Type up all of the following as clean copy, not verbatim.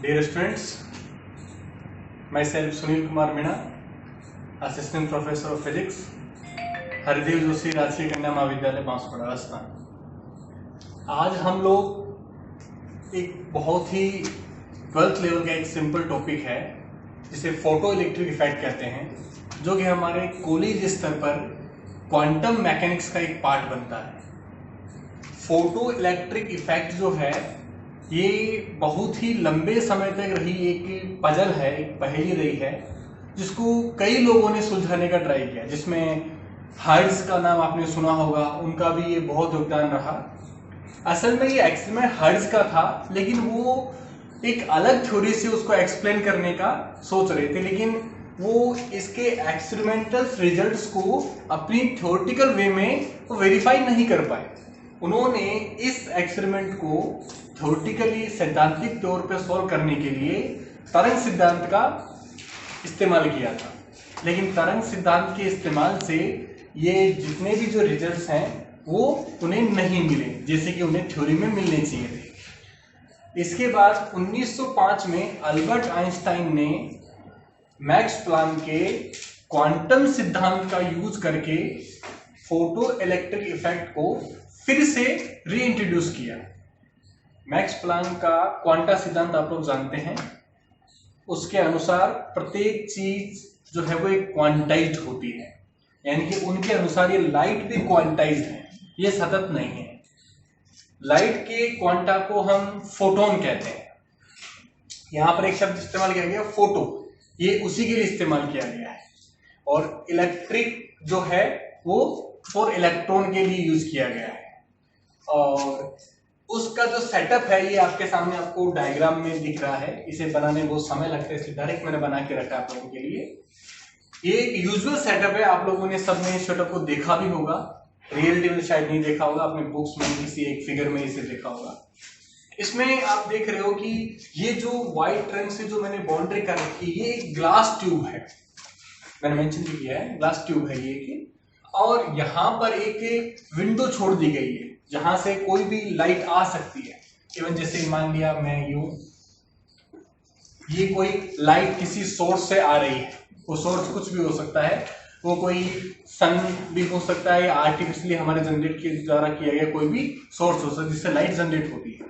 Dear students, myself Sunil Kumar Meena, Assistant Professor of Physics, Haridev Joshi राजकीय कन्या महाविद्यालय बांसवाड़ा राजस्थान। आज हम लोग एक बहुत ही 12th लेवल का एक सिंपल टॉपिक है जिसे फोटो इलेक्ट्रिक इफेक्ट कहते हैं, जो कि हमारे कॉलेज स्तर पर क्वांटम मैकेनिक्स का एक पार्ट बनता है। फोटो इलेक्ट्रिक इफेक्ट जो है ये बहुत ही लंबे समय तक रही एक पजल है, एक पहेली रही है, जिसको कई लोगों ने सुलझाने का ट्राई किया, जिसमें हर्ट्ज का नाम आपने सुना होगा, उनका भी ये बहुत योगदान रहा। असल में ये एक्सपेरिमेंट हर्ट्ज का था, लेकिन वो एक अलग थ्योरी से उसको एक्सप्लेन करने का सोच रहे थे, लेकिन वो इसके एक्सपेरिमेंटल रिजल्ट्स को अपनी थ्योरेटिकल वे में वो वेरीफाई नहीं कर पाए। उन्होंने इस एक्सपेरिमेंट को थ्योरेटिकली सैद्धांतिक तौर पर सॉल्व करने के लिए तरंग सिद्धांत का इस्तेमाल किया था, लेकिन तरंग सिद्धांत के इस्तेमाल से ये जितने भी जो रिजल्ट्स हैं वो उन्हें नहीं मिले जैसे कि उन्हें थ्योरी में मिलने चाहिए थे। इसके बाद 1905 में अल्बर्ट आइंस्टाइन ने मैक्स प्लांक के क्वांटम सिद्धांत का यूज करके फोटो इलेक्ट्रिक इफेक्ट को फिर से रीइंट्रोड्यूस किया। मैक्स प्लांक का क्वांटा सिद्धांत आप लोग जानते हैं। उसके अनुसार प्रत्येक चीज जो है वो एक क्वांटाइज्ड होती है, यानी कि उनके अनुसार ये लाइट भी क्वांटाइज्ड है, ये सतत नहीं है। लाइट के क्वांटा को हम फोटोन कहते हैं। यहां पर एक शब्द इस्तेमाल किया गया फोटो, ये उसी के लिए इस्तेमाल किया गया है। और इलेक्ट्रिक जो है वो फॉर इलेक्ट्रॉन के लिए यूज किया गया है। और उसका जो सेटअप है ये आपके सामने आपको डायग्राम में दिख रहा है। इसे बनाने में बहुत समय लगता है, इसलिए डायरेक्ट मैंने बना के रखा आप लोगों के लिए। ये एक यूजुअल सेटअप है, आप लोगों ने सबने इस सेटअप को देखा भी होगा, रियलिटी में शायद नहीं देखा होगा, अपने बुक्स में किसी एक फिगर में इसे देखा होगा। इसमें आप देख रहे हो कि ये जो व्हाइट रंग से जो मैंने बाउंड्री कर रखी है ये एक ग्लास ट्यूब है, मैंने मेंशन भी किया है, ग्लास ट्यूब है ये कि, और यहाँ पर एक विंडो छोड़ दी गई है जहां से कोई भी लाइट आ सकती है। इवन जैसे मान लिया मैं ये कोई लाइट किसी सोर्स से आ रही है, वो सोर्स कुछ भी हो सकता है, वो कोई सन भी हो सकता है या आर्टिफिशियली हमारे जनरेट के द्वारा किया गया कोई भी सोर्स हो सकता है जिससे लाइट जनरेट होती है।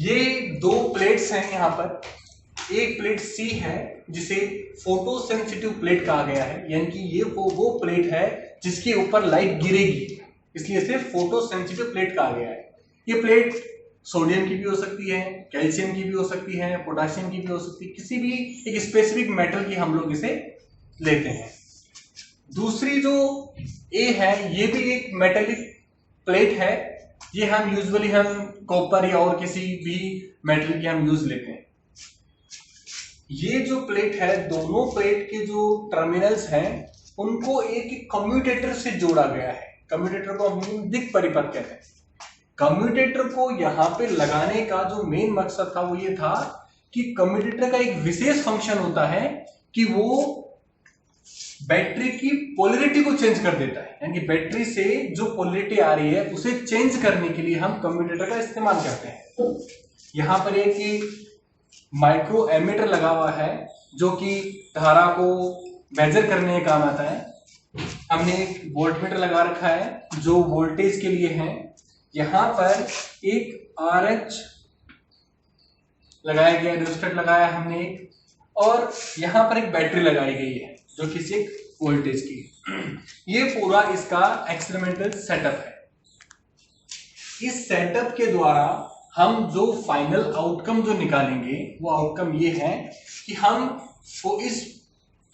ये दो प्लेट्स हैं यहाँ पर। एक प्लेट सी है जिसे फोटो सेंसिटिव प्लेट कहा गया है, यानी कि ये वो प्लेट है जिसके ऊपर लाइट गिरेगी, इसलिए इसे फोटो सेंसिटिव प्लेट कहा गया है। ये प्लेट सोडियम की भी हो सकती है, कैल्शियम की भी हो सकती है, पोटेशियम की भी हो सकती है, किसी भी एक स्पेसिफिक मेटल की हम लोग इसे लेते हैं। दूसरी जो ए है ये भी एक मेटेलिक प्लेट है, ये हम यूजुअली कॉपर या और किसी भी मेटल की हम यूज लेते हैं। ये जो प्लेट है, दोनों प्लेट के जो टर्मिनल्स हैं उनको एक कम्यूटेटर से जोड़ा गया है। कम्यूटेटर को हम दिक् परिपथ कहते हैं। कम्यूटेटर को यहाँ पे लगाने का जो मेन मकसद था वो ये था कि कम्यूटेटर का एक विशेष फंक्शन होता है कि वो बैटरी की पोलैरिटी को चेंज कर देता है, यानी कि बैटरी से जो पोलैरिटी आ रही है उसे चेंज करने के लिए हम कम्यूटेटर का इस्तेमाल करते हैं। यहाँ पर एक माइक्रो एमीटर लगा हुआ है जो कि धारा को मेजर करने का काम आता है। हमने एक वोल्टमीटर लगा रखा है जो वोल्टेज के लिए है। यहाँ पर एक RH लगाया गया, रेजिस्टर लगाया हमने एक, और यहाँ पर एक बैटरी लगाई गई है जो किसी एक वोल्टेज की। ये पूरा इसका एक्सपेरिमेंटल सेटअप है। इस सेटअप के द्वारा हम जो फाइनल आउटकम जो निकालेंगे वो आउटकम ये है कि हम इस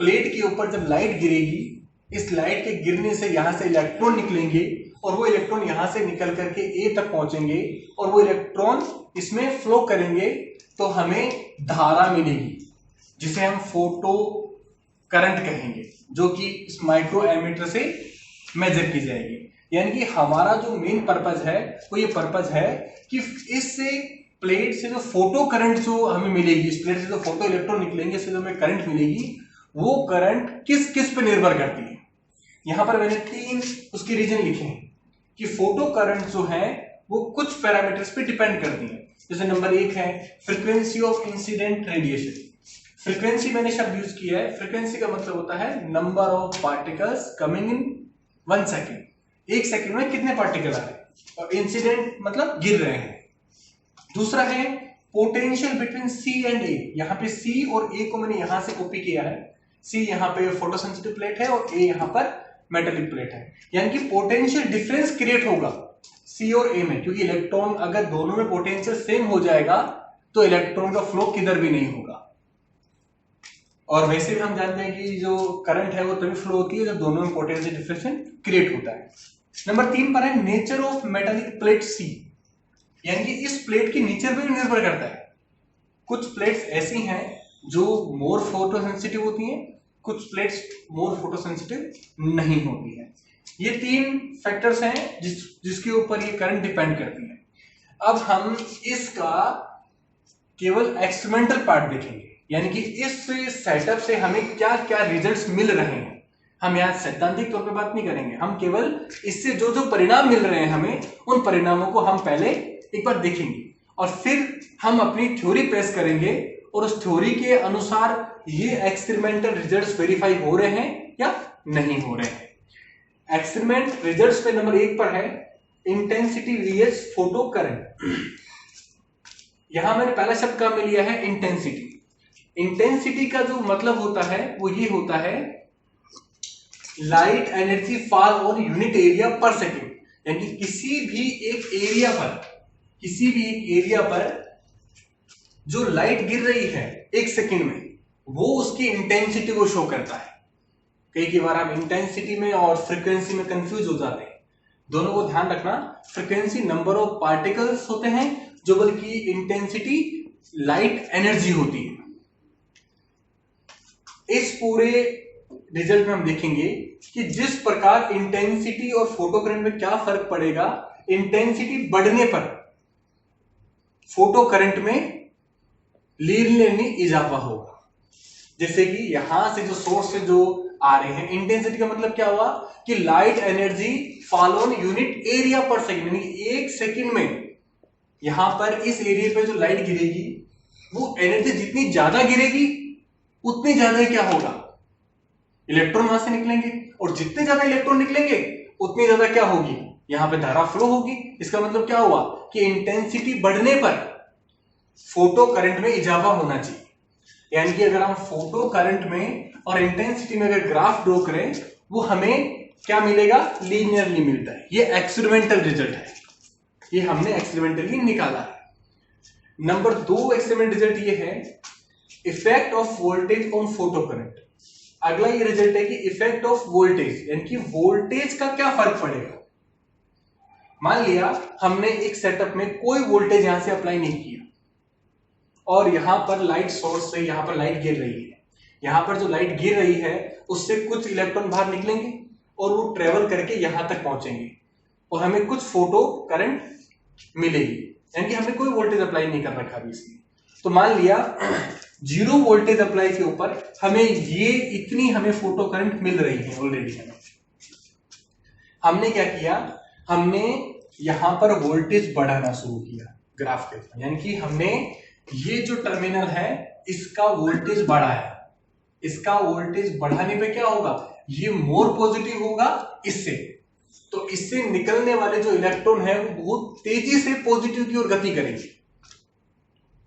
प्लेट के ऊपर जब लाइट गिरेगी, इस लाइट के गिरने से यहाँ से इलेक्ट्रॉन निकलेंगे और वो इलेक्ट्रॉन यहाँ से निकल करके ए तक पहुंचेंगे और वो इलेक्ट्रॉन इसमें फ्लो करेंगे तो हमें धारा मिलेगी जिसे हम फोटो करंट कहेंगे, जो कि इस माइक्रो एमीटर से मेजर की जाएगी। यानी कि हमारा जो मेन पर्पज है वो ये पर्पज है कि इससे प्लेट से जो फोटो करंट जो हमें मिलेगी, इस प्लेट से जो फोटो इलेक्ट्रॉन निकलेंगे, इससे जो हमें करंट मिलेगी, वो करंट किस किस पे निर्भर करती है। यहां पर मैंने 3 उसके रीजन लिखे हैं कि फोटो करंट जो है वो कुछ पैरामीटर्स पे डिपेंड करती है। जैसे नंबर 1 है frequency of incident radiation. Frequency मैंने शब्द यूज किया है, फ्रीक्वेंसी का मतलब होता है number of particles coming in 1 second. 1 second में कितने पार्टिकल आ रहे हैं, और इंसिडेंट मतलब गिर रहे हैं। दूसरा है पोटेंशियल बिटवीन सी एंड ए। यहाँ पे सी और ए को मैंने यहां से कॉपी किया है। सी यहाँ पे फोटोसेंसिटिव प्लेट है और ए यहाँ पर मेटेलिक प्लेट है, यानी कि पोटेंशियल डिफरेंस क्रिएट होगा सी और ए में, क्योंकि इलेक्ट्रॉन अगर दोनों में पोटेंशियल सेम हो जाएगा तो इलेक्ट्रॉन का फ्लो किधर भी नहीं होगा। और वैसे भी हम जानते हैं कि जो करंट है वो तभी फ्लो होती है जब दोनों में पोटेंशियल डिफरेंस क्रिएट होता है। नंबर 3 पर है नेचर ऑफ मेटेलिक प्लेट सी, यानी कि इस प्लेट की नेचर पर निर्भर करता है। कुछ प्लेट्स ऐसी हैं जो मोर फोटोसेंसिटिव होती हैं, कुछ प्लेट्स मोर फोटोसेंसिटिव नहीं होती है। ये 3 फैक्टर्स हैं जिसके ऊपर ये करंट डिपेंड करती है। अब हम इसका केवल एक्सपेरिमेंटल पार्ट देखेंगे, यानी कि इस सेटअप से हमें क्या क्या रिजल्ट्स मिल रहे हैं। हम यहाँ सैद्धांतिक तौर पे बात नहीं करेंगे, हम केवल इससे जो जो परिणाम मिल रहे हैं हमें, उन परिणामों को हम पहले एक बार देखेंगे और फिर हम अपनी थ्योरी पेश करेंगे और उस थ्योरी के अनुसार ये एक्सपेरिमेंटल रिजल्ट्स वेरीफाई हो रहे हैं या नहीं हो रहे हैं। एक्सपेरिमेंट रिजल्ट्स पे नंबर 1 पर है इंटेंसिटी वीएस फोटो करंट। यहां मैंने पहला शब्द काम में लिया है इंटेंसिटी। इंटेंसिटी का जो मतलब होता है वो ये होता है light energy fall on unit area पर सेकेंड, यानी किसी भी एक एरिया पर जो लाइट गिर रही है 1 सेकेंड में, वो उसकी इंटेंसिटी को शो करता है। कई बार हम इंटेंसिटी में और फ्रीक्वेंसी में कंफ्यूज हो जाते हैं, दोनों को ध्यान रखना। फ्रीक्वेंसी नंबर ऑफ पार्टिकल्स होते हैं, जो बल्कि इंटेंसिटी लाइट एनर्जी होती है। इस पूरे रिजल्ट में हम देखेंगे कि जिस प्रकार इंटेंसिटी और फोटो करंट में क्या फर्क पड़ेगा। इंटेंसिटी बढ़ने पर फोटो करंट में लीनियरली इजाफा होगा। जैसे कि यहां से जो सोर्स से जो आ रहे हैं, इंटेंसिटी का मतलब क्या हुआ कि light energy fall on unit area पर सेकेंड, यानी 1 सेकेंड में यहां पर इस एरिया पे जो लाइट गिरेगी वो एनर्जी जितनी ज्यादा गिरेगी उतनी ज्यादा क्या होगा, इलेक्ट्रॉन वहां से निकलेंगे, और जितने ज्यादा इलेक्ट्रॉन निकलेंगे उतनी ज्यादा क्या होगी, यहां पे धारा फ्लो होगी। इसका मतलब क्या हुआ कि इंटेंसिटी बढ़ने पर फोटो करंट में इजाफा होना चाहिए। यानी कि अगर हम फोटो करंट में और इंटेंसिटी में अगर ग्राफ ड्रॉ करें, वो हमें क्या मिलेगा, लीनियरली मिलता है। ये एक्सपेरिमेंटल रिजल्ट है, ये हमने एक्सपेरिमेंटली निकाला है। नंबर 2 एक्सपेरिमेंट रिजल्ट ये है effect of voltage on photo current. अगला ये रिजल्ट है कि इफेक्ट ऑफ वोल्टेज, यानी कि वोल्टेज का क्या फर्क पड़ेगा। मान लिया हमने एक सेटअप में कोई वोल्टेज यहां से अप्लाई नहीं किया और यहां पर लाइट सोर्स से यहां पर लाइट गिर रही है। यहां पर जो लाइट गिर रही है उससे कुछ इलेक्ट्रॉन बाहर निकलेंगे और वो ट्रेवल करके यहां तक पहुंचेंगे और हमें कुछ फोटो करंट मिलेगी, यानी कि हमने कोई वोल्टेज अप्लाई नहीं कर रखा अभी इसमें। तो मान लिया 0 वोल्टेज अप्लाई के ऊपर हमें ये इतनी हमें फोटो करंट मिल रही है ऑलरेडी। हमने क्या किया, हमने यहां पर वोल्टेज बढ़ाना शुरू किया ग्राफ के, यानी कि हमने ये जो टर्मिनल है इसका वोल्टेज बढ़ाया। इसका वोल्टेज बढ़ाने पे क्या होगा, ये मोर पॉजिटिव होगा इससे, तो इससे निकलने वाले जो इलेक्ट्रॉन है वो बहुत तेजी से पॉजिटिव की ओर गति करेंगे।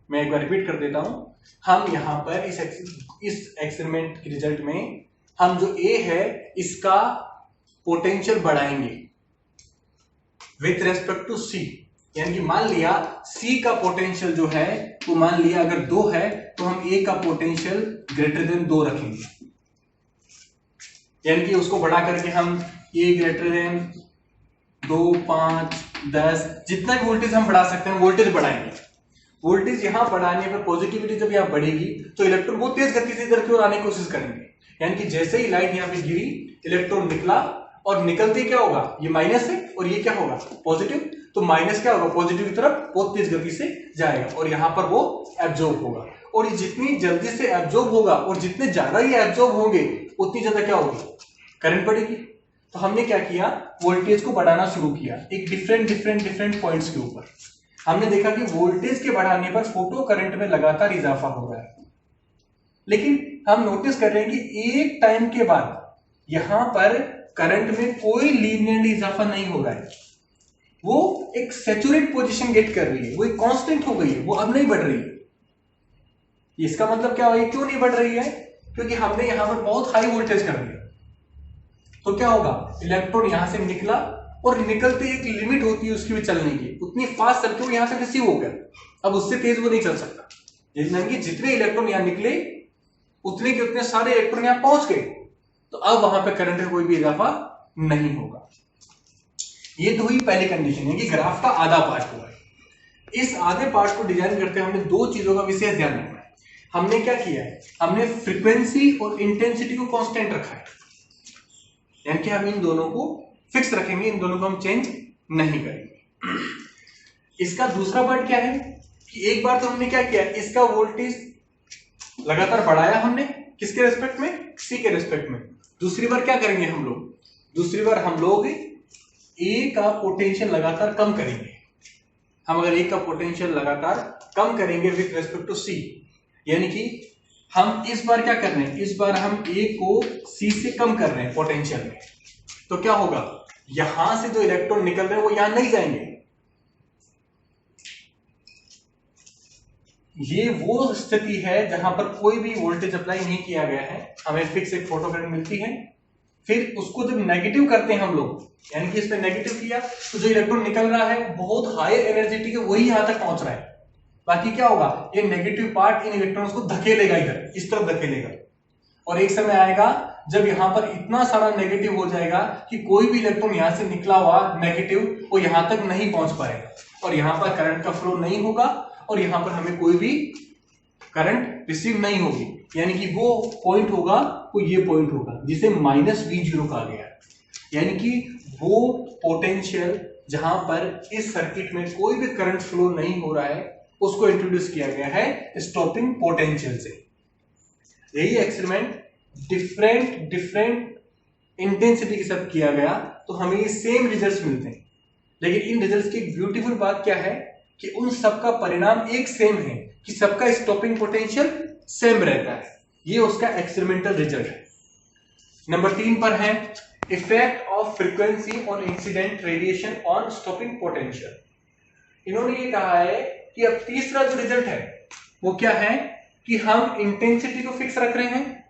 मैं एक बार रिपीट कर देता हूं, हम यहां पर इस एक्सपेरिमेंट के रिजल्ट में हम जो ए है इसका पोटेंशियल बढ़ाएंगे विथ रेस्पेक्ट टू सी, यानी कि मान लिया सी का पोटेंशियल जो है वो मान लिया अगर 2 है तो हम ए का पोटेंशियल ग्रेटर देन 2 रखेंगे, यानी कि उसको बढ़ा करके हम ए ग्रेटर देन 2, 5, 10 जितना भी वोल्टेज हम बढ़ा सकते हैं वोल्टेज बढ़ाएंगे। वोल्टेज यहां बढ़ाने पर पॉजिटिविटी जब यहां बढ़ेगी तो इलेक्ट्रॉन बहुत तेज गति से इधर की ओर आने की कोशिश करेंगे, यानी कि जैसे ही लाइट यहां पे गिरी इलेक्ट्रॉन निकला और निकलते क्या होगा, ये माइनस है और ये क्या होगा पॉजिटिव, तो माइनस क्या होगा पॉजिटिव की तरफ बहुत तेज गति से जाएगा और यहां पर वो एब्जॉर्ब होगा, और ये जितनी जल्दी से एब्जॉर्ब होगा और जितने ज्यादा ये एब्जॉर्ब होंगे उतनी ज्यादा क्या होगी, करंट बढ़ेगी। तो हमने क्या किया, वोल्टेज को बढ़ाना शुरू किया एक डिफरेंट पॉइंट्स के ऊपर। हमने देखा कि वोल्टेज के बढ़ाने पर फोटो करंट में लगातार इजाफा हो रहा है, लेकिन हम नोटिस कर रहे हैं कि एक टाइम के बाद यहां पर करंट में कोई लीनियरली इजाफा नहीं हो रहा है, वो एक सैचुरेट पोजीशन गेट कर रही है, वो एक कांस्टेंट हो गई है, वो अब नहीं बढ़ रही है। इसका मतलब क्या हुआ, क्यों नहीं बढ़ रही है? क्योंकि हमने यहां पर बहुत हाई वोल्टेज कर दिया। तो क्या होगा, इलेक्ट्रॉन यहां से निकला और निकलते एक लिमिट होती है उसकी भी चलने की, उतनी फास्ट चलते वो यहां से रिसीव हो गया, अब उससे तेज वो नहीं चल सकता। जितने इलेक्ट्रॉन यहां निकले उतने के उतने सारे इलेक्ट्रॉन यहां पहुंच गए, तो अब वहां पर करंट में कोई भी इजाफा नहीं होगा। ये तो हुई पहली कंडीशन, है कि ग्राफ का आधा पार्ट हुआ है। इस आधे पार्ट को डिजाइन करते हुए हमने दो चीजों का विशेष ध्यान रखना है। हमने क्या किया है, हमने फ्रीक्वेंसी और इंटेंसिटी को कांस्टेंट रखा है, यानी कि हम इन दोनों को फिक्स रखेंगे, इन दोनों को हम चेंज नहीं करेंगे। इसका दूसरा पार्ट क्या है कि एक बार तो हमने क्या किया, इसका वोल्टेज लगातार बढ़ाया हमने, किसके रेस्पेक्ट में, सी के रेस्पेक्ट में। दूसरी बार क्या करेंगे हम लोग, दूसरी बार हम लोग ए का पोटेंशियल लगातार कम करेंगे। हम अगर ए का पोटेंशियल लगातार कम करेंगे विथ रेस्पेक्ट टू सी, यानी कि हम इस बार क्या कर रहे हैं, इस बार हम ए को सी से कम कर रहे हैं पोटेंशियल में, तो क्या होगा, यहां से जो इलेक्ट्रॉन निकल रहे हैं वो यहां नहीं जाएंगे। ये वो स्थिति है जहां पर कोई भी वोल्टेज अप्लाई नहीं किया गया है, हमें फिक्स एक फोटो करंट मिलती है, फिर उसको जब नेगेटिव करते हैं हम लोग, यानी कि इसमें नेगेटिव किया तो जो इलेक्ट्रॉन निकल रहा है बहुत हाई एनर्जेटिक है, वही यहां तक पहुंच रहा है। बाकी क्या होगा, ये नेगेटिव पार्ट इन इलेक्ट्रॉन्स को धकेलेगा, इधर इस तरफ धकेलेगा, और एक समय आएगा जब यहां पर इतना सारा नेगेटिव हो जाएगा कि कोई भी इलेक्ट्रॉन यहां से निकला हुआ नेगेटिव वो यहां तक नहीं पहुंच पाएगा, और यहां पर करंट का फ्लो नहीं होगा, और यहां पर हमें कोई भी करंट रिसीव नहीं होगी। यानी कि वो पॉइंट होगा, वो ये पॉइंट होगा जिसे -V0 कहा गया है, यानी कि वो पोटेंशियल जहां पर इस सर्किट में कोई भी करंट फ्लो नहीं हो रहा है उसको इंट्रोड्यूस किया गया है स्टॉपिंग पोटेंशियल से। यही एक्सपेरिमेंट डिफरेंट इंटेंसिटी के साथ किया गया तो हमें ये सेम रिजल्ट्स मिलते हैं, लेकिन इन रिजल्ट्स की एक ब्यूटीफुल बात क्या है कि उन सबका परिणाम एक सेम है, कि सबका स्टॉपिंग पोटेंशियल सेम रहता है। ये उसका एक्सपेरिमेंटल रिजल्ट है। नंबर 3 पर है effect of frequency on incident radiation on stopping potential. इन्होंने ये कहा है कि अब तीसरा जो रिजल्ट है वो क्या है कि हम इंटेंसिटी को फिक्स रख रहे हैं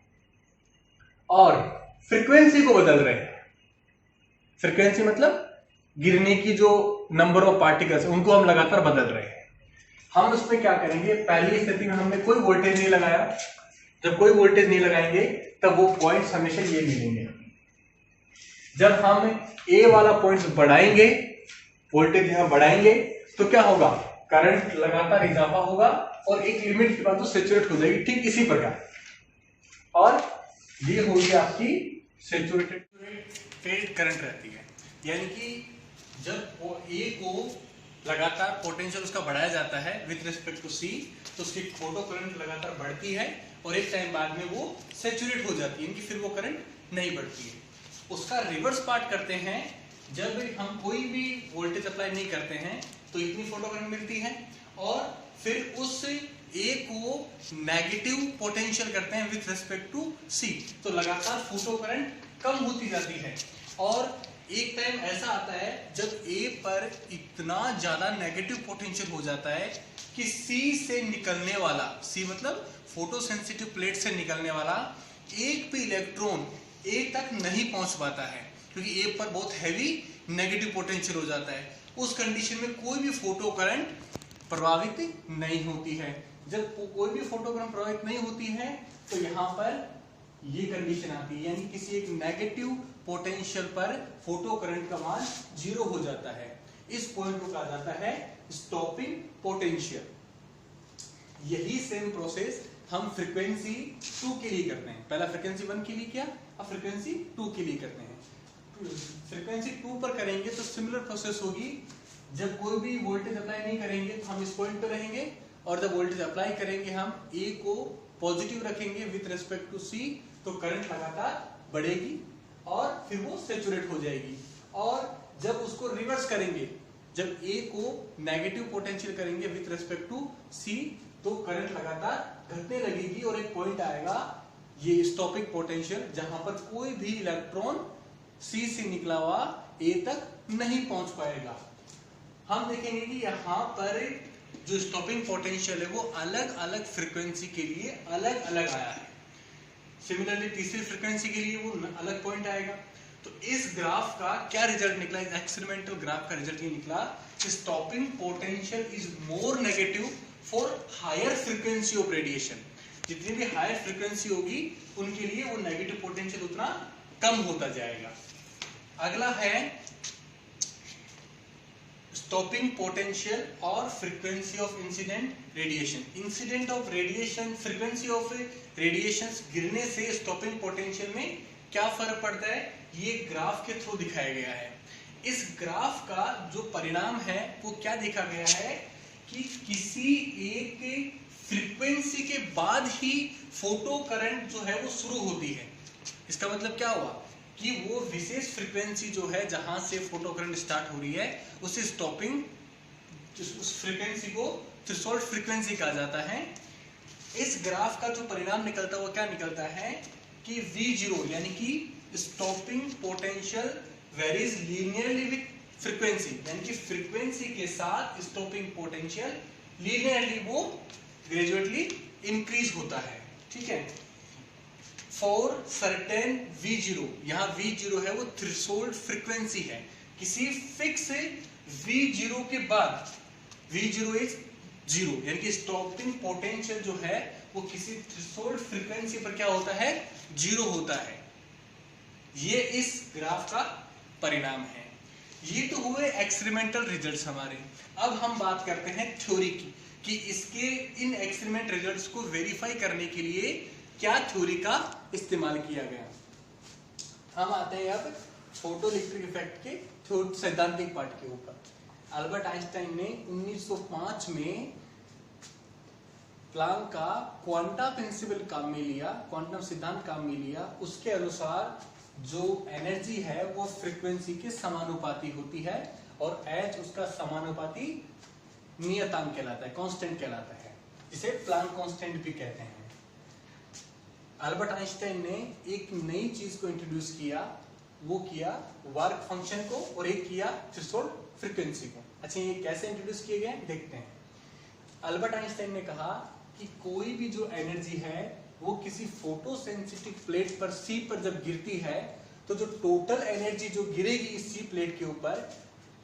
और फ्रीक्वेंसी को बदल रहे हैं। फ्रीक्वेंसी मतलब गिरने की जो नंबर ऑफ पार्टिकल्स है उनको हम लगातार बदल रहे हैं। हम उसमें क्या करेंगे, पहली स्थिति में हमने कोई वोल्टेज नहीं लगाया, जब कोई वोल्टेज नहीं लगाएंगे तब वो पॉइंट्स हमेशा ये मिलेंगे। जब हम ए वाला पॉइंट बढ़ाएंगे, वोल्टेज यहां बढ़ाएंगे, तो क्या होगा, करंट लगातार इजाफा होगा और एक लिमिट के बाद तो सैचुरेट हो जाएगी, ठीक इसी प्रकार। और ये होगी आपकी सैचुरेटेड फेज करंट रहती है, यानी कि जब वो ए को लगातार पोटेंशियल उसका बढ़ाया जाता है विथ रिस्पेक्ट टू सी, तो उसकी फोटो करंट लगातार बढ़ती है और एक टाइम बाद में वो सैचुरेट हो जाती है, कि फिर वो करंट नहीं बढ़ती है। उसका रिवर्स पार्ट करते हैं, जब हम कोई भी वोल्टेज अप्लाई नहीं करते हैं तो इतनी फोटो करंट मिलती है, और फिर उस ए को नेगेटिव पोटेंशियल करते हैं विथ रिस्पेक्ट टू सी, तो लगातार फोटो करंट कम होती जाती है। और एक टाइम ऐसा आता है जब ए पर इतना ज्यादा नेगेटिव पोटेंशियल हो जाता है कि सी से निकलने वाला, सी मतलब फोटो सेंसिटिव प्लेट से निकलने वाला एक भी इलेक्ट्रॉन ए तक नहीं पहुंच पाता है, क्योंकि ए पर बहुत हैवी नेगेटिव पोटेंशियल हो जाता है। उस कंडीशन में कोई भी फोटो करंट प्रभावित नहीं होती है। जब कोई भी फोटो करंट प्रभावित नहीं होती है तो यहाँ पर ये कंडीशन आती है, यानी किसी एक नेगेटिव पोटेंशियल पर फोटो करंट का मान 0 हो जाता है। इस पॉइंट को कहा जाता है स्टॉपिंग पोटेंशियल। यही सेम प्रोसेस हम फ्रीक्वेंसी 2 के लिए करते हैं। पहला फ्रीक्वेंसी 1 के लिए किया, अब फ्रीक्वेंसी 2 के लिए करते हैं। फ्रीक्वेंसी 2 पर करेंगे तो सिमिलर प्रोसेस होगी। जब कोई भी वोल्टेज अप्लाई नहीं करेंगे तो हम इस पॉइंट पर रहेंगे, और जब वोल्टेज अप्लाई करेंगे हम ए को पॉजिटिव रखेंगे विथ रिस्पेक्ट टू सी, तो करंट लगातार बढ़ेगी और फिर वो सैचुरेट हो जाएगी। और जब उसको रिवर्स करेंगे, जब ए को नेगेटिव पोटेंशियल करेंगे विथ रिस्पेक्ट टू सी तो करंट लगातार घटने लगेगी और एक पॉइंट आएगा ये स्टॉपिंग पोटेंशियल, जहां पर कोई भी इलेक्ट्रॉन सी से निकला हुआ ए तक नहीं पहुंच पाएगा। हम देखेंगे कि यहां पर जो स्टॉपिंग पोटेंशियल है वो अलग अलग फ्रीक्वेंसी के लिए अलग अलग आया है। सिमिलरली तीसरी फ्रीक्वेंसी के लिए वो अलग पॉइंट आएगा। तो इस ग्राफ का क्या रिजल्ट निकला, इस एक्सपेरिमेंटल ग्राफ का रिजल्ट ये निकला, stopping potential is more negative for higher frequency of radiation. जितनी भी हायर फ्रीक्वेंसी होगी उनके लिए वो नेगेटिव पोटेंशियल उतना कम होता जाएगा। अगला है स्टॉपिंग पोटेंशियल और frequency of incident radiation. Incident of radiation, frequency of radiation गिरने से स्टॉपिंग पोटेंशियल में क्या फर्क पड़ता है, ये ग्राफ के थ्रू दिखाया गया है। इस ग्राफ का जो परिणाम है वो क्या देखा गया है कि किसी एक फ्रीक्वेंसी के बाद ही फोटो करंट जो है वो शुरू होती है। इसका मतलब क्या हुआ कि वो विशेष फ्रीक्वेंसी जो है जहां से फोटो करंट स्टार्ट हो रही है उसे स्टॉपिंग, उस फ्रीक्वेंसी को थ्रेशोल्ड फ्रीक्वेंसी कहा जाता है। इस ग्राफ का जो परिणाम निकलता है वो क्या निकलता है कि V0 यानी कि stopping potential varies linearly with frequency, यानी कि फ्रीक्वेंसी के साथ स्टॉपिंग पोटेंशियल लीनियरली वो ग्रेजुअली इंक्रीज होता है। ठीक है, फॉर सर्टेन V0, यहाँ V0 है वो थ्रेशोल्ड फ्रीक्वेंसी है। किसी फिक्स V0 के बाद V0 इज 0, यानी कि स्टॉपिंग पोटेंशियल जो है वो किसी थ्रेशोल्ड फ्रीक्वेंसी पर क्या होता है, 0 होता है। ये इस ग्राफ का परिणाम है। ये तो हुए एक्सपेरिमेंटल रिजल्ट्स हमारे। अब हम बात करते हैं थ्योरी की कि इसके इन एक्सपेरिमेंट रिजल्ट्स को वेरीफाई करने के लिए क्या थ्योरी का इस्तेमाल किया गया। हम आते हैं अब फोटो इलेक्ट्रिक इफेक्ट के सैद्धांतिक पार्ट के ऊपर। अल्बर्ट आइंस्टाइन ने 1905 में प्लांक का क्वांटा प्रिंसिपल काम में लिया, क्वांटम सिद्धांत काम में लिया। उसके अनुसार जो एनर्जी है वो फ्रीक्वेंसी के समानुपाती होती है और एच उसका समानुपाती नियतांक कहलाता है, कांस्टेंट कहलाता है, जिसे प्लांक कांस्टेंट भी कहते हैं। अल्बर्ट आइंस्टाइन ने एक नई चीज को इंट्रोड्यूस किया, वो किया वर्क फंक्शन को और एक किया थ्रेशोल्ड फ्रीक्वेंसी को। अच्छा, ये कैसे इंट्रोड्यूस किए गए देखते हैं। अल्बर्ट आइंस्टाइन ने कहा कि कोई भी जो एनर्जी है वो किसी फोटो सेंसिटिव प्लेट पर सी पर जब गिरती है तो जो टोटल एनर्जी जो गिरेगी इस सी प्लेट के ऊपर,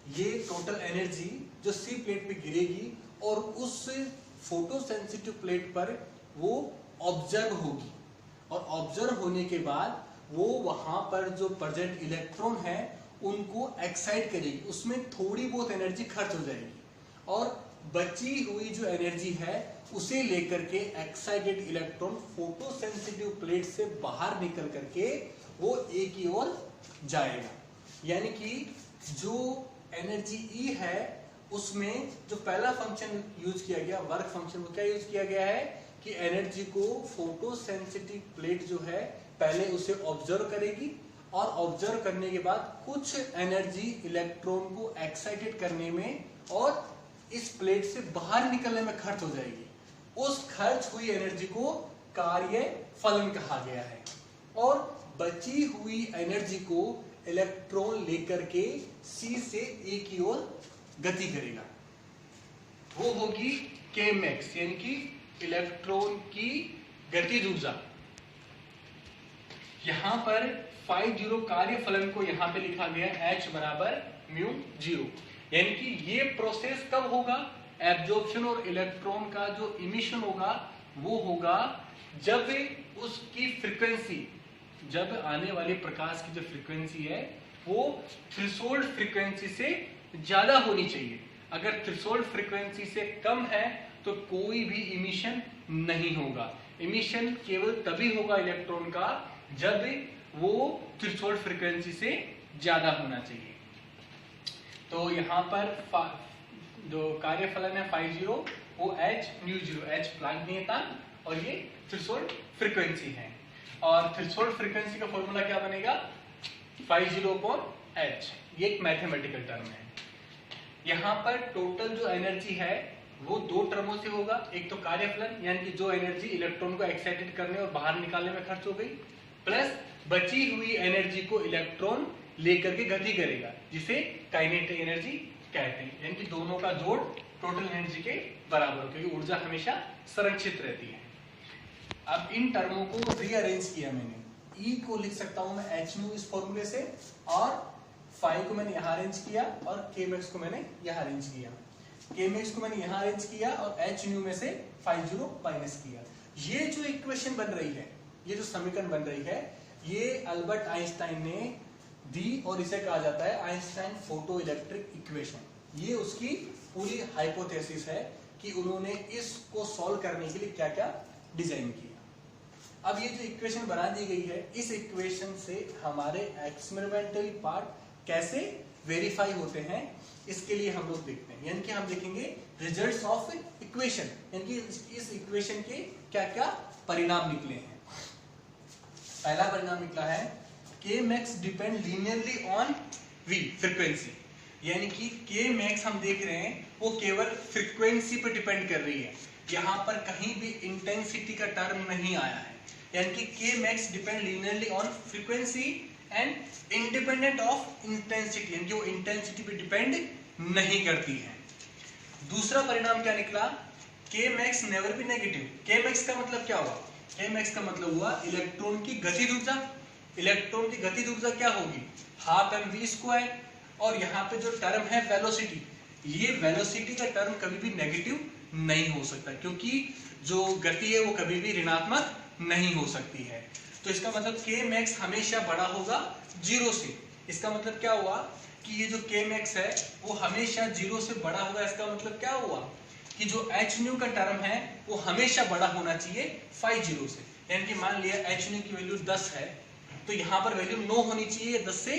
ये टोटल एनर्जी जो सी प्लेट पे गिरेगी और उस फोटो सेंसिटिव प्लेट पर वो ऑब्जर्व होगी और ऑब्जर्व होने के बाद वो वहां पर जो प्रेजेंट इलेक्ट्रॉन है उनको एक्साइट करेगी, उसमें थोड़ी बहुत एनर्जी खर्च हो जाएगी और बची हुई जो एनर्जी है उसे लेकर के excited electron photo sensitive plate से बाहर निकल करके वो ए की ओर जाएगा। यानी कि जो एनर्जी ई है उसमें जो पहला फंक्शन यूज किया गया वर्क फंक्शन, वो क्या यूज किया गया है कि एनर्जी को फोटो सेंसिटिव प्लेट जो है पहले उसे ऑब्जर्व करेगी और ऑब्जर्व करने के बाद कुछ एनर्जी इलेक्ट्रॉन को एक्साइटेड करने में और इस प्लेट से बाहर निकलने में खर्च हो जाएगी। उस खर्च हुई एनर्जी को कार्य फलन कहा गया है और बची हुई एनर्जी को इलेक्ट्रॉन लेकर के सी से ए की ओर गति करेगा, वो होगी के मैक्स, यानी कि इलेक्ट्रॉन की गतिज ऊर्जा। यहां पर 50 कार्य फलन को यहां पे लिखा गया H बराबर म्यू 0, यानी कि ये प्रोसेस कब होगा, एब्जॉर्प्शन और इलेक्ट्रॉन का जो इमिशन होगा वो होगा जब उसकी फ्रीक्वेंसी, जब आने वाले प्रकाश की जो फ्रीक्वेंसी है वो थ्रेशोल्ड फ्रीक्वेंसी से ज्यादा होनी चाहिए। अगर थ्रेशोल्ड फ्रीक्वेंसी से कम है तो कोई भी इमिशन नहीं होगा। इमिशन केवल तभी होगा इलेक्ट्रॉन का जब वो थ्रेशोल्ड फ्रीक्वेंसी से ज्यादा होना चाहिए। तो यहाँ पर जो कार्यफलन है 50 वो H म्यू 0, H प्लांक नियतांक और ये थ्रेशोल्ड फ्रीक्वेंसी है। और थ्रेशोल्ड फ्रीक्वेंसी का फॉर्मूला क्या बनेगा 50/H, ये एक मैथमेटिकल टर्म है। यहाँ पर टोटल जो एनर्जी है वो दो टर्मों से होगा, एक तो कार्यफलन यानी कि जो एनर्जी इलेक्ट्रॉन को एक्साइटेड करने और बाहर निकालने में खर्च हो गई, प्लस बची हुई एनर्जी को इलेक्ट्रॉन लेकर के गति करेगा, जिसे काइनेटिक एनर्जी कहते हैं। यानी कि दोनों का जोड़ टोटल एनर्जी के बराबर, क्योंकि ऊर्जा हमेशा संरक्षित रहती है। अब इन टर्मों को रीअरेंज किया मैंने, E को लिख सकता हूं मैं h इस फॉर्मूले से, और फाई को मैंने यहां अरेंज किया और k मैक्स को मैंने यहां अरेंज किया। k मैक्स को मैंने यहां अरेंज किया और h न्यू में से फाई जीरो माइनस किया। ये जो इक्वेशन बन रही है, ये जो समीकरण बन रही है, ये अल्बर्ट आइंस्टाइन ने दी और इसे कहा जाता है आइंस्टाइन फोटो इलेक्ट्रिक इक्वेशन। ये उसकी पूरी हाइपोथेसिस है कि उन्होंने इसको सॉल्व करने के लिए क्या क्या डिजाइन किया। अब ये जो इक्वेशन बना दी गई है, इस इक्वेशन से हमारे एक्सपेरिमेंटल पार्ट कैसे वेरीफाई होते हैं, इसके लिए हम लोग देखते हैं। यानी कि हम देखेंगे रिजल्ट्स ऑफ इक्वेशन, यानी कि इस इक्वेशन के क्या क्या परिणाम निकले हैं। पहला परिणाम निकला है K max depend linearly on V frequency, यानी कि K max हम देख रहे हैं वो केवल फ्रीक्वेंसी पर डिपेंड कर रही है, यहाँ पर कहीं भी इंटेंसिटी का टर्म नहीं आया है। यानी कि K max depend linearly on frequency and independent of intensity, यानी कि वो इंटेंसिटी पे डिपेंड नहीं करती है। दूसरा परिणाम क्या निकला, K max never be negative. K max का मतलब क्या हुआ, K max का मतलब हुआ इलेक्ट्रॉन की गतिज ऊर्जा। इलेक्ट्रॉन की गतिज ऊर्जा क्या होगी, हाफ mv स्क्वायर, और यहाँ पे जो टर्म है वेलोसिटी, ये वेलोसिटी का टर्म कभी भी नेगेटिव नहीं हो सकता, क्योंकि जो गति है वो कभी भी ऋणात्मक नहीं हो सकती है। तो इसका मतलब K max हमेशा बड़ा होगा जीरो से। इसका मतलब क्या हुआ कि ये जो K max है वो हमेशा जीरो से बड़ा होगा। इसका मतलब क्या हुआ कि जो h न्यू का टर्म है वो हमेशा बड़ा होना चाहिए फाई जीरो से। यानी कि मान लिया h न्यू की वैल्यू 10 है, तो यहाँ पर वैल्यू 9 होनी चाहिए, 10 से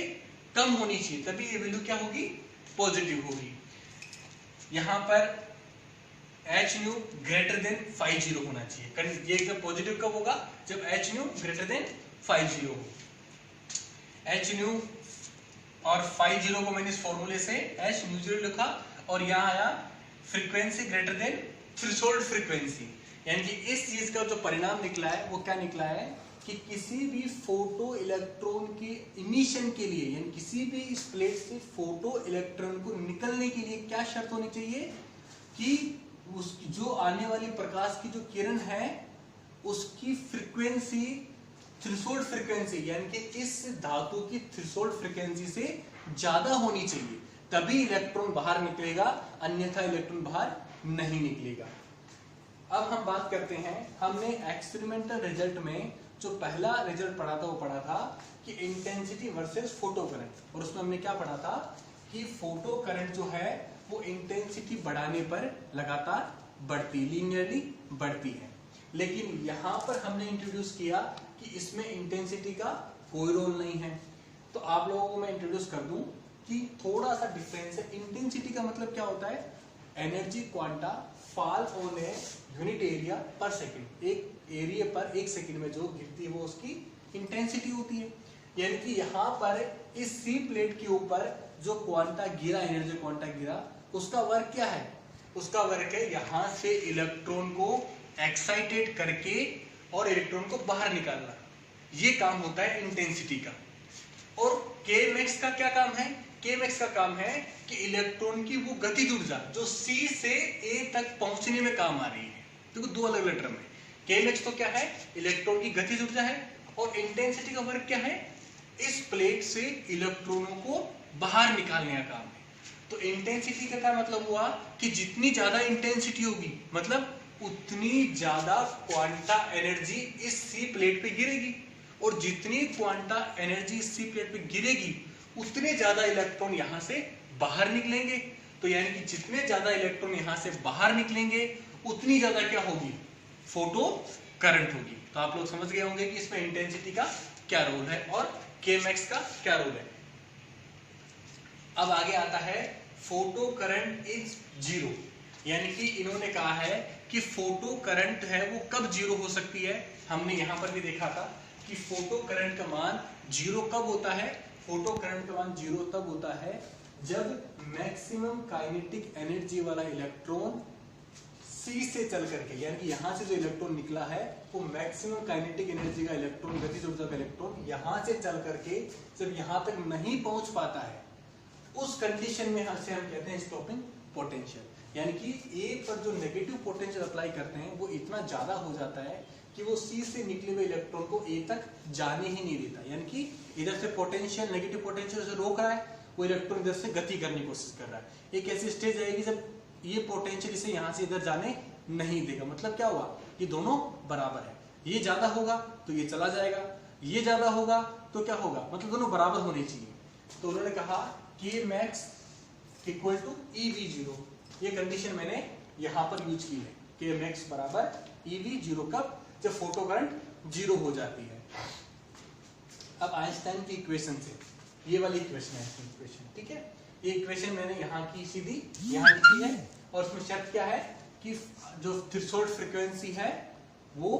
कम होनी चाहिए, तभी ये वैल्यू क्या होगी, पॉजिटिव होगी। यहाँ पर h nu greater than phi zero होना चाहिए। ये एकदम पॉजिटिव कब होगा, जब h nu greater than phi zero हो। h न्यू और फाई जीरो को मैंने इस फॉर्मूले से h न्यू जीरो लिखा, और यहाँ आया frequency greater than threshold frequency. यानी कि इस चीज का जो परिणाम निकला है वो क्या निकला है कि किसी भी फोटो इलेक्ट्रॉन के इमिशन के लिए, यानी किसी भी इस प्लेट से फोटो इलेक्ट्रॉन को निकलने के लिए क्या शर्त होनी चाहिए कि उसकी जो आने वाली प्रकाश की जो किरण है उसकी फ्रीक्वेंसी थ्रेशोल्ड फ्रीक्वेंसी, यानी कि इस धातु की थ्रेशोल्ड फ्रीक्वेंसी से ज्यादा होनी चाहिए, तभी इलेक्ट्रॉन बाहर निकलेगा, अन्यथा इलेक्ट्रॉन बाहर नहीं निकलेगा। अब हम बात करते हैं, हमने एक्सपेरिमेंटल रिजल्ट में जो पहला रिजल्ट पढ़ा था वो पढ़ा था कि इंटेंसिटी वर्सेस फोटो करंट, और उसमें हमने क्या पढ़ा था कि फोटो करंट जो है वो इंटेंसिटी बढ़ाने पर लगातार बढ़ती, लीनियरली बढ़ती है। लेकिन यहाँ पर हमने इंट्रोड्यूस किया कि इसमें इंटेंसिटी का कोई रोल नहीं है। तो आप लोगों को मैं इंट्रोड्यूस कर दूं कि थोड़ा सा डिफरेंस है। इंटेंसिटी का मतलब क्या होता है, energy quanta fall on a unit area पर सेकंड, एक एरिया पर एक सेकंड में जो गिरती है वो उसकी इंटेंसिटी होती है। यानी कि यहाँ पर इस सी प्लेट के ऊपर जो क्वांटा गिरा, एनर्जी क्वांटा गिरा, उसका वर्क क्या है, उसका वर्क है यहाँ से इलेक्ट्रॉन को एक्साइटेड करके और इलेक्ट्रॉन को बाहर निकालना। ये काम होता है इंटेंसिटी का। और K max का क्या काम है, K max का काम है कि इलेक्ट्रॉन की वो गतिज ऊर्जा जो C से A तक पहुंचने में काम आ रही है। देखो दो अलग अलग टर्म है। K max तो क्या है, इलेक्ट्रॉन की गतिज ऊर्जा है, और इंटेंसिटी का वर्क क्या है, इस प्लेट से इलेक्ट्रॉनों को बाहर निकालने का काम है। तो इंटेंसिटी का क्या मतलब हुआ कि जितनी ज्यादा इंटेंसिटी होगी मतलब उतनी ज्यादा क्वांटा एनर्जी इस सी प्लेट पे गिरेगी, और जितनी क्वांटा एनर्जी इस सी प्लेट पे गिरेगी उतने ज्यादा इलेक्ट्रॉन यहां से बाहर निकलेंगे। तो यानी कि जितने ज्यादा इलेक्ट्रॉन यहां से बाहर निकलेंगे उतनी ज्यादा क्या होगी, फोटो करंट होगी। तो आप लोग समझ गए होंगे कि इसमें इंटेंसिटी का क्या रोल है और K max का क्या रोल है। अब आगे आता है फोटो करंट इज जीरो, यानी कि इन्होंने कहा है कि फोटो करंट है वो कब जीरो हो सकती है। हमने यहां पर भी देखा था कि फोटो करंट का मान जीरो कब होता है, फोटो करंट का मान जीरो तब होता है जब मैक्सिमम काइनेटिक एनर्जी वाला इलेक्ट्रॉन C से चल करके, यानी कि यहां से जो इलेक्ट्रॉन निकला है वो मैक्सिमम काइनेटिक एनर्जी का इलेक्ट्रॉन, गतिज ऊर्जा का इलेक्ट्रॉन यहां से चल करके जब यहां तक नहीं पहुंच पाता है, उस कंडीशन में से हम कहते हैं स्टॉपिंग पोटेंशियल। यानी कि A पर जो नेगेटिव पोटेंशियल अप्लाई करते हैं वो इतना ज्यादा हो जाता है कि वो C से निकले हुए इलेक्ट्रॉन को A तक जाने ही नहीं देता। यानी कि इधर से पोटेंशियल, नेगेटिव पोटेंशियल से रोक रहा है, वो इलेक्ट्रॉन इधर से गति करने की कोशिश कर रहा है। एक ऐसी स्टेज आएगी जब ये पोटेंशियल इसे यहाँ से इधर जाने नहीं देगा। मतलब क्या हुआ, ये दोनों बराबर है। ये ज्यादा होगा तो ये चला जाएगा, ये ज्यादा होगा तो क्या होगा, मतलब दोनों बराबर होने चाहिए। तो उन्होंने कहा कि मैक्स इक्वल टू EV0, ये कंडीशन मैंने यहां पर यूज की है कि मैक्स बराबर EV0 कब, जब फोटो करंट 0 हो जाती है। अब आइंस्टाइन की इक्वेशन से, ये वाली इक्वेशन है इक्वेशन, ठीक है, ये इक्वेशन मैंने यहाँ की सीधी यहाँ लिखी है और उसमें शर्त क्या है कि जो थ्रेशोल्ड फ्रीक्वेंसी है वो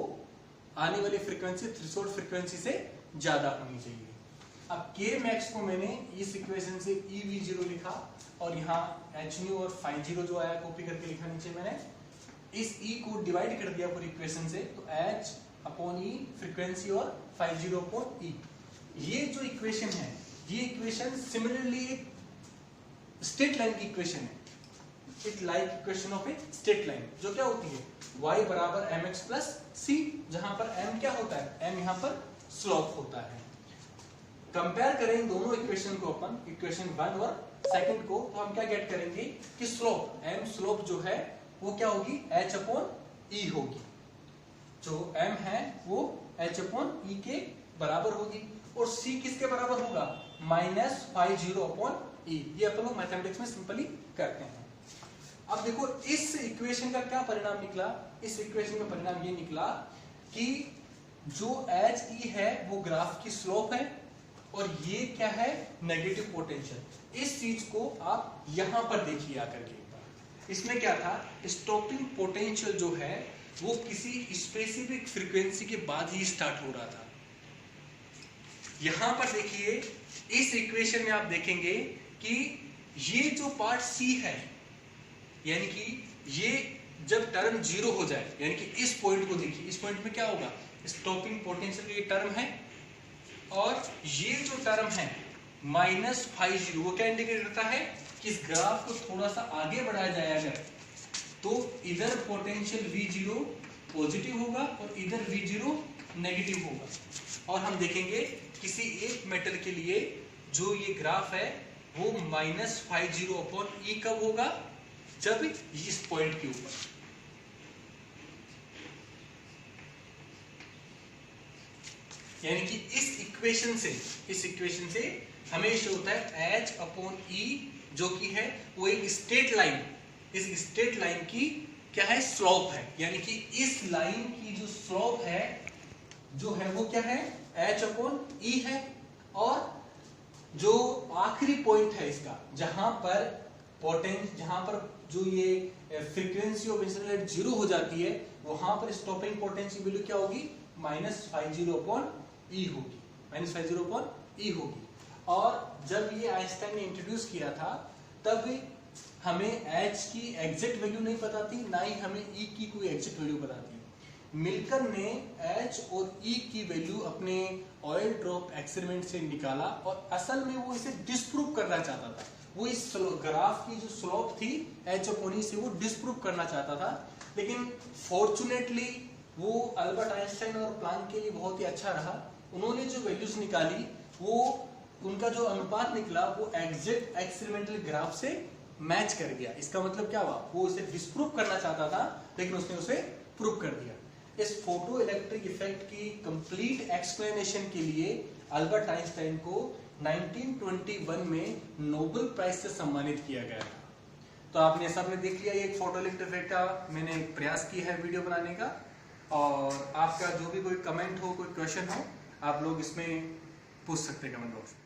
आने वाली फ्रीक्वेंसी थ्रेशोल्ड फ्रीक्वेंसी से ज्यादा होनी चाहिए। अब K मैक्स को मैंने इस इक्वेशन से EV0 लिखा और यहाँ h nu और phi 0 जो आया कॉपी करके लिखा नीचे मैंने, इस E को डिवाइड कर दिया पूरी इक्वेशन से, तो h अपॉन E फ्रीक्वेंसी और phi 0 अपॉन E। ये जो इक्वेशन है, ये इक्वेशन सिमिलरली स्ट्रेट लाइन की इक्वेशन है, it like equation of a straight line, जो क्या होती है y बराबर mx प्लस c, जहां पर m क्या होता है, m यहाँ पर स्लोप होता है। कंपेयर करें इन दोनों इक्वेशन को अपन, इक्वेशन 1 और सेकंड को, तो हम क्या गेट करेंगे कि स्लोप, m स्लोप जो है वो क्या होगी, h अपॉन e होगी। जो m है वो h अपॉन e के बराबर होगी और c किसके बराबर होगा, माइनस phi 0 अपॉन e। ये अपन लोग मैथमेटिक्स में सिंपली करते हैं। अब देखो इस इक्वेशन का क्या परिणाम निकला, इस इक्वेशन का परिणाम ये निकला कि जो एच ई है वो ग्राफ की स्लोप है और ये क्या है, नेगेटिव पोटेंशियल। इस चीज को आप यहां पर देखिए आकर के, इसमें क्या था, स्टॉपिंग पोटेंशियल जो है वो किसी स्पेसिफिक फ्रीक्वेंसी के बाद ही स्टार्ट हो रहा था। यहां पर देखिए इस इक्वेशन में आप देखेंगे कि ये जो पार्ट C है, यानी कि ये जब टर्म 0 हो जाए, यानी कि इस पॉइंट को देखिए, इस पॉइंट में क्या होगा, स्टॉपिंग पोटेंशियल ये टर्म है और ये जो टर्म है माइनस phi 0, वो क्या इंडिकेट करता है कि इस ग्राफ को थोड़ा सा आगे बढ़ाया जाए अगर, तो इधर पोटेंशियल V0 पॉजिटिव होगा और इधर V0 नेगेटिव होगा। और हम देखेंगे किसी एक मेटल के लिए जो ये ग्राफ है वो माइनस phi 0 अपॉन E कब होगा, जब इस पॉइंट के ऊपर, यानी कि इस इक्वेशन से हमेशा होता है h अपॉन E, जो कि है वो एक स्ट्रेट लाइन, इस स्ट्रेट लाइन की क्या है, स्लोप है। यानी कि इस लाइन की जो स्लोप है जो है वो क्या है, h अपॉन E है। और जो आखिरी पॉइंट है इसका, जहां पर जो ये फ्रीक्वेंसी ऑफ इंसिडेंट 0 हो जाती है, वहां पर स्टॉपिंग पोटेंशियल वैल्यू क्या होगी, माइनस phi 0 अपॉन E होगी, माइनस phi 0 अपॉन E होगी। और जब ये आइंस्टाइन ने इंट्रोड्यूस किया था तब हमें h की एग्जैक्ट वैल्यू नहीं पता थी, ना ही हमें E की कोई एग्जैक्ट वैल्यू पता थी। मिलकर ने h और E की वैल्यू अपने ऑयल ड्रॉप एक्सपेरिमेंट से निकाला और असल में वो इसे डिस्प्रूव करना चाहता था। वो इस ग्राफ की जो स्लोप थी h अपॉन E से वो डिस्प्रूव करना चाहता था, लेकिन फॉर्चुनेटली वो अल्बर्ट आइंस्टाइन और प्लैंक के लिए बहुत ही अच्छा रहा। उन्होंने जो वैल्यूज निकाली, वो उनका जो अनुपात निकला वो एग्जैक्ट एक्सपेरिमेंटल ग्राफ से मैच कर गया। इसका मतलब क्या हुआ, वो उसे डिस्प्रूव करना चाहता था लेकिन उसने उसे प्रूव कर दिया। इस फोटो इलेक्ट्रिक इफेक्ट की कंप्लीट एक्सप्लेनेशन के लिए अल्बर्ट आइंस्टाइन को 1921 में नोबेल प्राइज से सम्मानित किया गया था। तो आपने सबने देख लिया, ये एक फोटो इलेक्ट्रिक इफेक्ट का मैंने प्रयास किया है वीडियो बनाने का। और आपका जो भी कोई कमेंट हो, कोई क्वेश्चन हो, आप लोग इसमें पूछ सकते हैं कमेंट बॉक्स में।